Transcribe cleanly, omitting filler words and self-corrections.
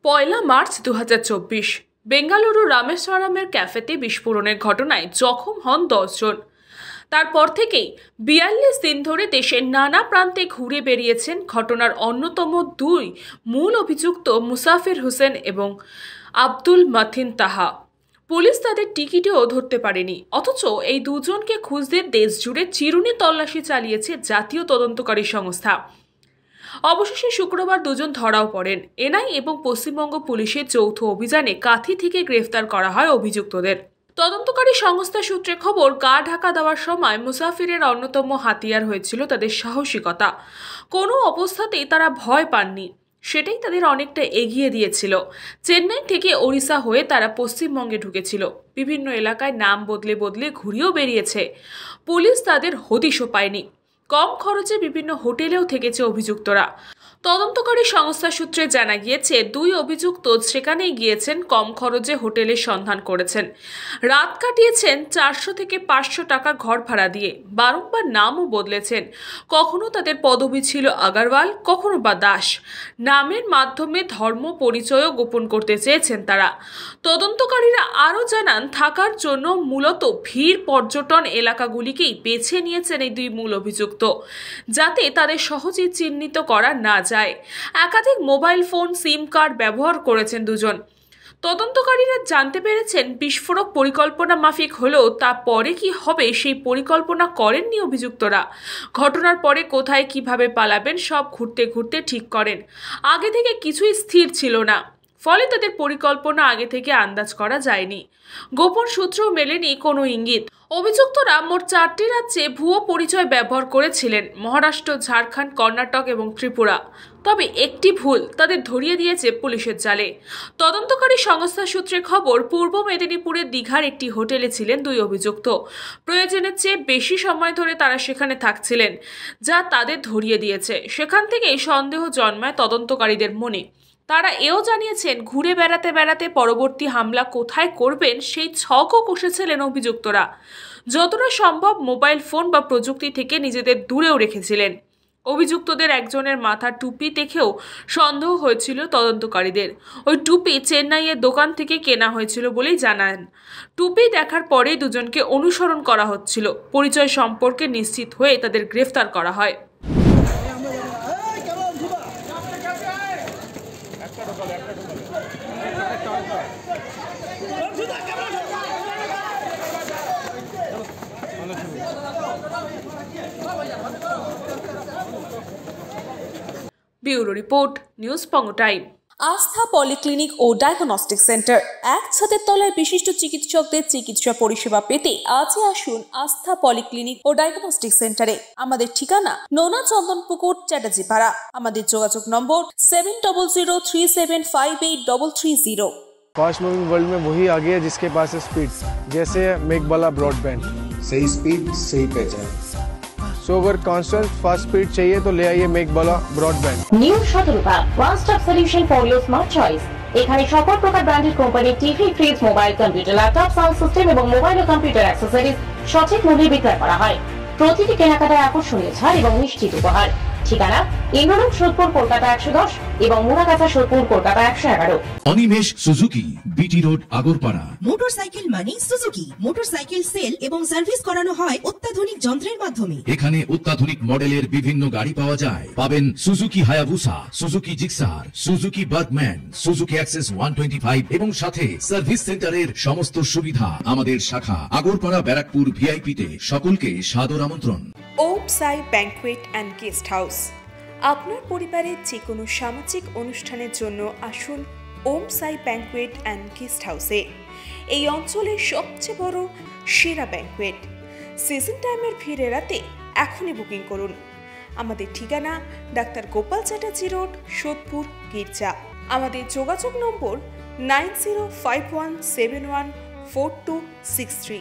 পয়লা March 2024 Bengaluru রামেশ্বরমের ক্যাফেতে বিস্ফোরণের ঘটনায় জখম হন 10 জন। তারপর থেকেই 42 দিন ধরে দেশের নানা প্রান্তে ঘুরে বেরিয়েছেন ঘটনার অন্যতম দুই মূল অভিযুক্ত মুসাফির হোসেন এবং আব্দুল মাথিন তাহা। পুলিশ তাদের টিকিটও ধরতে পারেনি, অথচ এই দুজনকে খুঁজতে দেশ জুড়ে চিরুনি তল্লাশি চালিয়েছে জাতীয় তদন্তকারী সংস্থা। অবশেষে শুক্রবার দুজন ধরাও পড়েন। এনআই এবং পশ্চিমবঙ্গ পুলিশের যৌথ অভিযানে কাঁথি থেকে গ্রেফতার করা হয় অভিযুক্তদের। তদন্তকারী সংস্থা সূত্রে খবর, গা ঢাকা দেওয়ার সময় মুসাফিরের অন্যতম হাতিয়ার হয়েছিল তাদের সাহসিকতা। কোনো অবস্থাতেই তারা ভয় পাননি, সেটাই তাদের অনেকটা এগিয়ে দিয়েছিল। চেন্নাই থেকে ওড়িশা হয়ে তারা পশ্চিমবঙ্গে ঢুকেছিল। বিভিন্ন এলাকায় নাম বদলে বদলে ঘুরেও বেরিয়েছে। পুলিশ তাদের হদিশও পায়নি। কম খরচে বিভিন্ন হোটেলেও থেকেছে অভিযুক্তরা। তদন্তকারী সংস্থা সূত্রে জানা গিয়েছে, দুই অভিযুক্ত সেখানেই গিয়েছেন, কম খরচে হোটেলের সন্ধান করেছেন, রাত কাটিয়েছেন 400 থেকে 500 টাকা ঘর ভাড়া দিয়ে। বারংবার নামও বদলেছেন। কখনো তাদের পদবি ছিল আগারওয়াল, কখনো বা দাস। নামের মাধ্যমে ধর্ম পরিচয়ও গোপন করতে চেয়েছেন তারা। তদন্তকারীরা আরও জানান, থাকার জন্য মূলত ভিড় পর্যটন এলাকাগুলিকেই বেছে নিয়েছেন এই দুই মূল অভিযুক্ত, যাতে তাদের সহজেই চিহ্নিত করা না যায়। একাধিক মোবাইল ফোন, সিম কার্ড ব্যবহার করেছেন দুজন। তদন্তকারীরা জানতে পেরেছেন, বিস্ফোরক পরিকল্পনা মাফিক হলেও তা পরে কি হবে সেই পরিকল্পনা করেননি অভিযুক্তরা। ঘটনার পরে কোথায় কিভাবে পালাবেন সব ঘুরতে ঘুরতে ঠিক করেন। আগে থেকে কিছুই স্থির ছিল না, ফলে তাদের পরিকল্পনা আগে থেকে আন্দাজ করা যায়নি। গোপন সূত্রেও মেলেনি কোনো ইঙ্গিত। অভিযুক্তরা মোট 4টি রাজ্যে ভুয়ো পরিচয় ব্যবহার করেছিলেন, মহারাষ্ট্র, ঝাড়খণ্ড, কর্ণাটক এবং ত্রিপুরা। তবে একটি ভুল তাদের ধরিয়ে দিয়েছে পুলিশের জালে। তদন্তকারী সংস্থা সূত্রে খবর, পূর্ব মেদিনীপুরের দীঘার একটি হোটেলে ছিলেন দুই অভিযুক্ত। প্রয়োজনের চেয়ে বেশি সময় ধরে তারা সেখানে থাকছিলেন, যা তাদের ধরিয়ে দিয়েছে। সেখান থেকেই সন্দেহ জন্মায় তদন্তকারীদের মনে। তারা এও জানিয়েছেন, ঘুরে বেড়াতে বেড়াতে পরবর্তী হামলা কোথায় করবেন সেই ছকও কষেছিলেন অভিযুক্তরা। যতটা সম্ভব মোবাইল ফোন বা প্রযুক্তি থেকে নিজেদের দূরেও রেখেছিলেন। অভিযুক্তদের একজনের মাথার টুপি দেখেও সন্দেহ হয়েছিল তদন্তকারীদের। ওই টুপি চেন্নাইয়ের দোকান থেকে কেনা হয়েছিল বলেই জানান। টুপি দেখার পরেই দুজনকে অনুসরণ করা হচ্ছিল। পরিচয় সম্পর্কে নিশ্চিত হয়ে তাদের গ্রেফতার করা হয়। ব্যুরো রিপোর্ট, নিউজ পঙ্গ টাইম। আস্থা পলিক্লিনিক ও ডায়াগনস্টিক সেন্টার, এক ছাদের তলায় বিশিষ্ট চিকিৎসকদের চিকিৎসা পরিষেবা পেতে আজই আসুন আস্থা পলিক্লিনিক ও ডায়াগনস্টিক সেন্টারে। আমাদের ঠিকানা নোনা চন্দনপুকুর, চ্যাটার্জিপাড়া। আমাদের যোগাযোগ নম্বর 7003758330। फास्ट मूविंग वर्ल्ड में वही आगे है जिसके पास है स्पीड, जैसे मेघबाला ब्रॉडबैंड। सही स्पीड, सही पहचान। सो अगर कांस्टेंट फास्ट स्पीड चाहिए तो ले आइए Meghbala broadband. New Shatarupa one stop solution for your smart choice. এখানে সকল প্রকার ব্র্যান্ডেড কোম্পানির TV, fridge, mobile, computer, laptop, sound system এবং মোবাইল ও কম্পিউটার অ্যাক্সেসরিজ সঠিক মূল্যে বিক্রয় করা হয়। প্রতিটি কেনাকাটায় আকর্ষণীয় ছাড় এবং নিশ্চিত উপহার। ঠিকানা ইন্দ্রনগর, সোদপুর, কলকাতা 110 এবং Muragachha, Sodepur, Kolkata 111। Animesh Suzuki, BT road, Agarpara. Motorcycle মানে সুজুকি। মোটরসাইকেল সেল এবং সার্ভিস করানো হয় অত্যাধুনিক যন্ত্রের মাধ্যমে। এখানে অত্যাধুনিক মডেলের বিভিন্ন গাড়ি পাওয়া যায়। পাবেন Suzuki Hayabusa, Suzuki Gixxer, Suzuki Bergman, Suzuki access 125 এবং সাথে সার্ভিস সেন্টারের সমস্ত সুবিধা। আমাদের শাখা আগরপাড়া, ব্যারাকপুর ভিআইপি তে। সকলকে সাদর আমন্ত্রণ। ওম সাই ব্যাংকুয়েট অ্যান্ড গেস্ট হাউস। আপনার পরিবারের যে কোনো সামাজিক অনুষ্ঠানের জন্য আসুন ওম সাই ব্যাংকুয়েট অ্যান্ড গেস্ট হাউসে। এই অঞ্চলের সবচেয়ে বড় সেরা ব্যাংকুয়েট। সিজন টাইমের ভিড় এড়াতে এখনই বুকিং করুন। আমাদের ঠিকানা ডাক্তার গোপাল চ্যাটার্জি রোড, সোদপুর, গির্জা। আমাদের যোগাযোগ নম্বর 9051714263।